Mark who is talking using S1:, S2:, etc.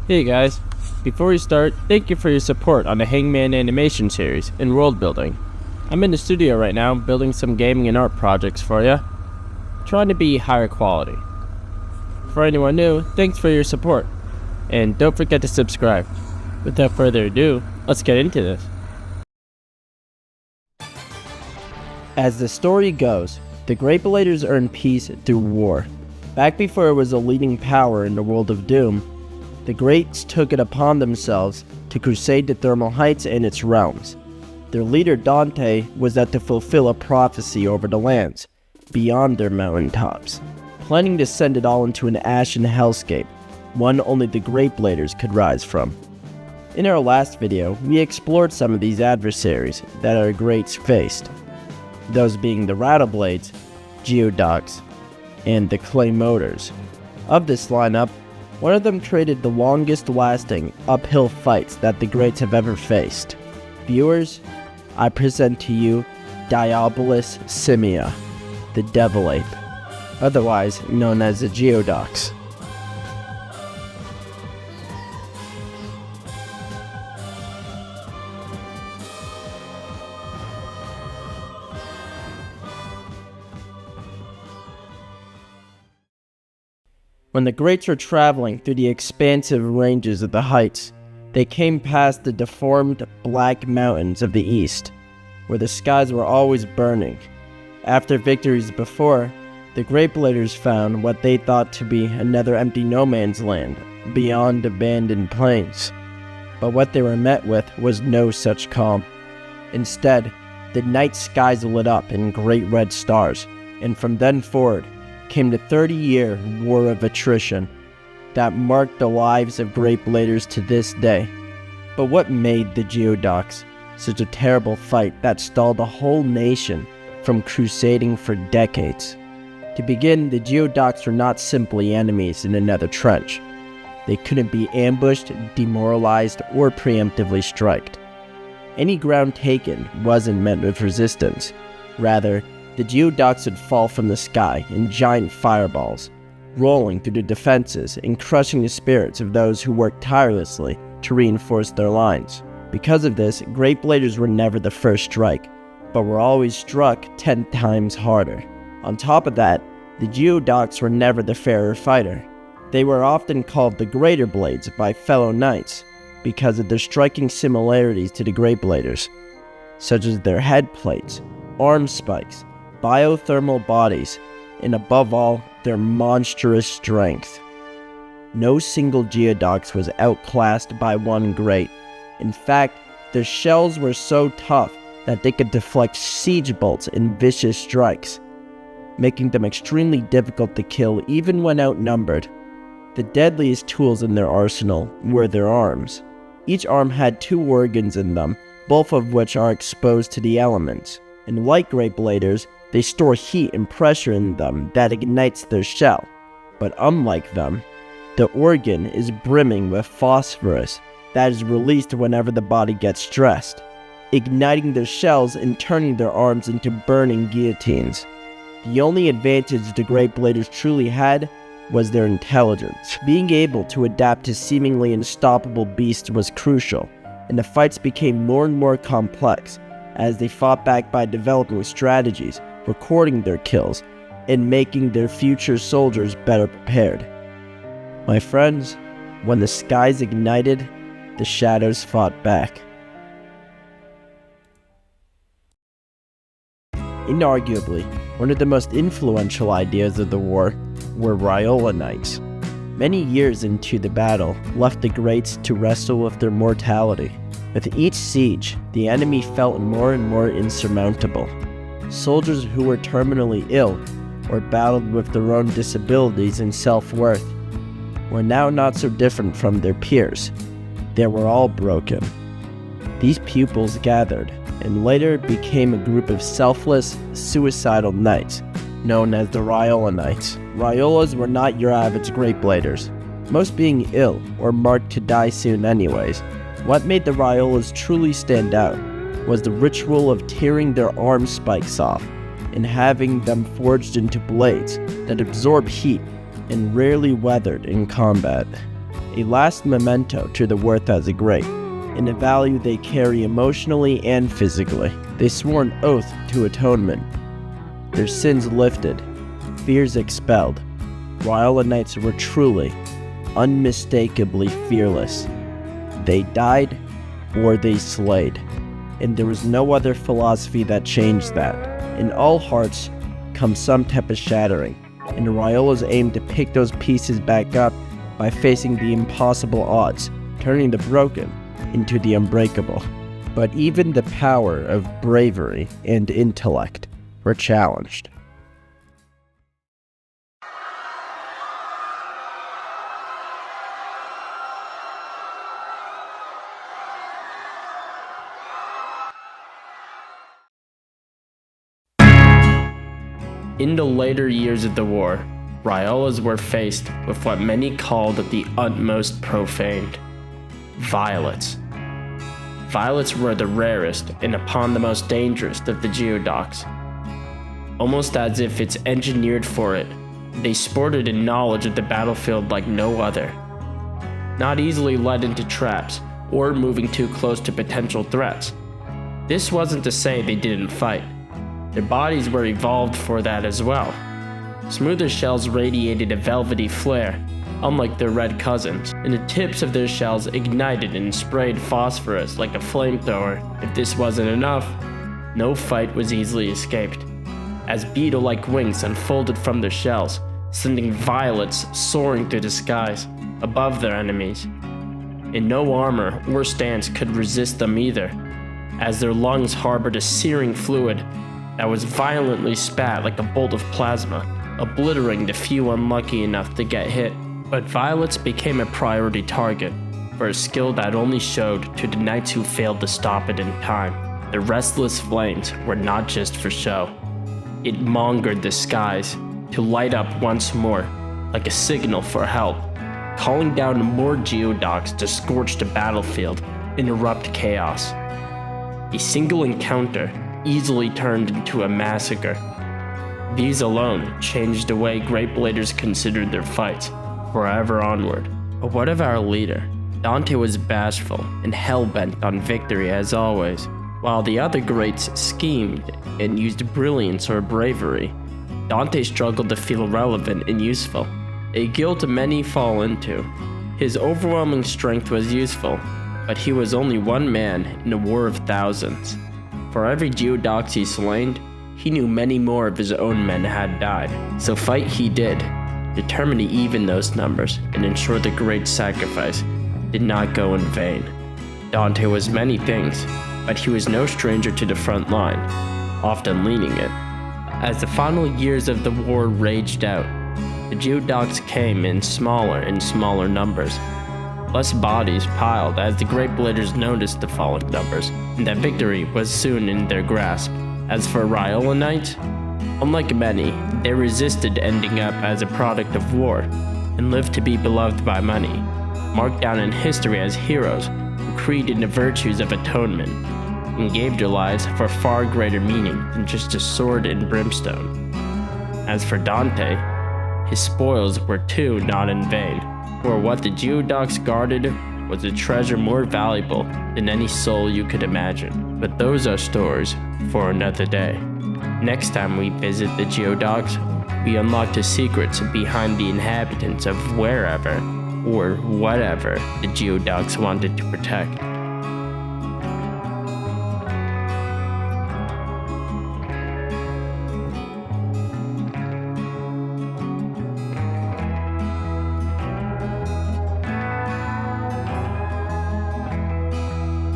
S1: Hey guys, before we start, thank you for your support on the Hangman animation series and world building. I'm in the studio right now building some gaming and art projects for you, trying to be higher quality. For anyone new, thanks for your support, and don't forget to subscribe. Without further ado, let's get into this. As the story goes, the Great Bladers earned peace through war. Back before it was a leading power in the world of Doom, the Greats took it upon themselves to crusade the Thermal Heights and its realms. Their leader Dante was that to fulfill a prophecy over the lands beyond their mountaintops, planning to send it all into an ashen hellscape, one only the Great Bladers could rise from. In our last video, we explored some of these adversaries that our Greats faced, those being the Rattleblades, Geodox, and the Clay Motors. Of this lineup, one of them traded the longest lasting uphill fights that the Greats have ever faced. Viewers, I present to you Diabolus Simia, the Devil Ape, otherwise known as the Geodox. When the Greats were traveling through the expansive ranges of the heights, they came past the deformed black mountains of the east, where the skies were always burning. After victories before, the Great Bladers found what they thought to be another empty no man's land beyond abandoned plains. But what they were met with was no such calm. Instead, the night skies lit up in great red stars, and from then forward, came the 30-year war of attrition that marked the lives of Great Bladers to this day. But what made the Geodox such a terrible fight that stalled a whole nation from crusading for decades? To begin, the Geodox were not simply enemies in another trench. They couldn't be ambushed, demoralized, or preemptively striked. Any ground taken wasn't met with resistance. Rather, the Geodox would fall from the sky in giant fireballs, rolling through the defenses and crushing the spirits of those who worked tirelessly to reinforce their lines. Because of this, Great Bladers were never the first strike, but were always struck 10 times harder. On top of that, the Geodox were never the fairer fighter. They were often called the Greater Blades by fellow knights because of their striking similarities to the Great Bladers, such as their head plates, arm spikes, biothermal bodies, and above all, their monstrous strength. No single Geodox was outclassed by one Great. In fact, their shells were so tough that they could deflect siege bolts and vicious strikes, making them extremely difficult to kill even when outnumbered. The deadliest tools in their arsenal were their arms. Each arm had 2 organs in them, both of which are exposed to the elements. And like Great Bladers, they store heat and pressure in them that ignites their shell. But unlike them, the organ is brimming with phosphorus that is released whenever the body gets stressed, igniting their shells and turning their arms into burning guillotines. The only advantage the Great Bladers truly had was their intelligence. Being able to adapt to seemingly unstoppable beasts was crucial, and the fights became more and more complex as they fought back by developing strategies, recording their kills, and making their future soldiers better prepared. My friends, when the skies ignited, the shadows fought back. Inarguably, one of the most influential ideas of the war were Riola Knights. Many years into the battle left the Greats to wrestle with their mortality. With each siege, the enemy felt more and more insurmountable. Soldiers who were terminally ill or battled with their own disabilities and self-worth were now not so different from their peers. They were all broken. These pupils gathered and later became a group of selfless, suicidal knights known as the Riola Knights. Riolas were not your average Great Bladers, most being ill or marked to die soon anyways. What made the Riolas truly stand out was the ritual of tearing their arm spikes off and having them forged into blades that absorb heat and rarely weathered in combat. a last memento to the worth as a great, and a value they carry emotionally and physically. They swore an oath to atonement, their sins lifted, fears expelled. Ryola Knights were truly, unmistakably fearless. They died or they slayed, and there was no other philosophy that changed that. In all hearts comes some type of shattering, and Ryola's aim to pick those pieces back up by facing the impossible odds, turning the broken into the unbreakable. But even the power of bravery and intellect were challenged.
S2: In the later years of the war, Ryolas were faced with what many called the utmost profaned: violets. Violets were the rarest and upon the most dangerous of the Geodox. Almost as if it's engineered for it, they sported a knowledge of the battlefield like no other. Not easily led into traps or moving too close to potential threats. This wasn't to say they didn't fight. Their bodies were evolved for that as well. Smoother shells radiated a velvety flare, unlike their red cousins, and the tips of their shells ignited and sprayed phosphorus like a flamethrower. If this wasn't enough, no fight was easily escaped, as beetle-like wings unfolded from their shells, sending violets soaring through the skies above their enemies. And no armor or stance could resist them either, as their lungs harbored a searing fluid that was violently spat like a bolt of plasma, obliterating the few unlucky enough to get hit. But violets became a priority target for a skill that only showed to the knights who failed to stop it in time. The restless flames were not just for show. It mongered the skies to light up once more, like a signal for help, calling down more Geodox to scorch the battlefield, interrupt chaos. A single encounter easily turned into a massacre. These alone changed the way Great Bladers considered their fights, forever onward. But what of our leader? Dante was bashful and hell-bent on victory as always, while the other greats schemed and used brilliance or bravery. Dante struggled to feel relevant and useful, a guilt many fall into. His overwhelming strength was useful, but he was only one man in a war of thousands. For every Geodox he slain, he knew many more of his own men had died. So fight he did, determined to even those numbers and ensure the great sacrifice did not go in vain. Dante was many things, but he was no stranger to the front line, often leading it. As the final years of the war raged out, the Geodox came in smaller and smaller numbers. Less bodies piled as the Great Bladers noticed the falling numbers, and that victory was soon in their grasp. As for Ryola Knights, unlike many, they resisted ending up as a product of war, and lived to be beloved by many, marked down in history as heroes who created the virtues of atonement, and gave their lives for far greater meaning than just a sword and brimstone. As for Dante, his spoils were too not in vain, for what the Geodox guarded was a treasure more valuable than any soul you could imagine. But those are stories for another day. Next time we visit the Geodox, we unlock the secrets behind the inhabitants of wherever or whatever the Geodox wanted to protect.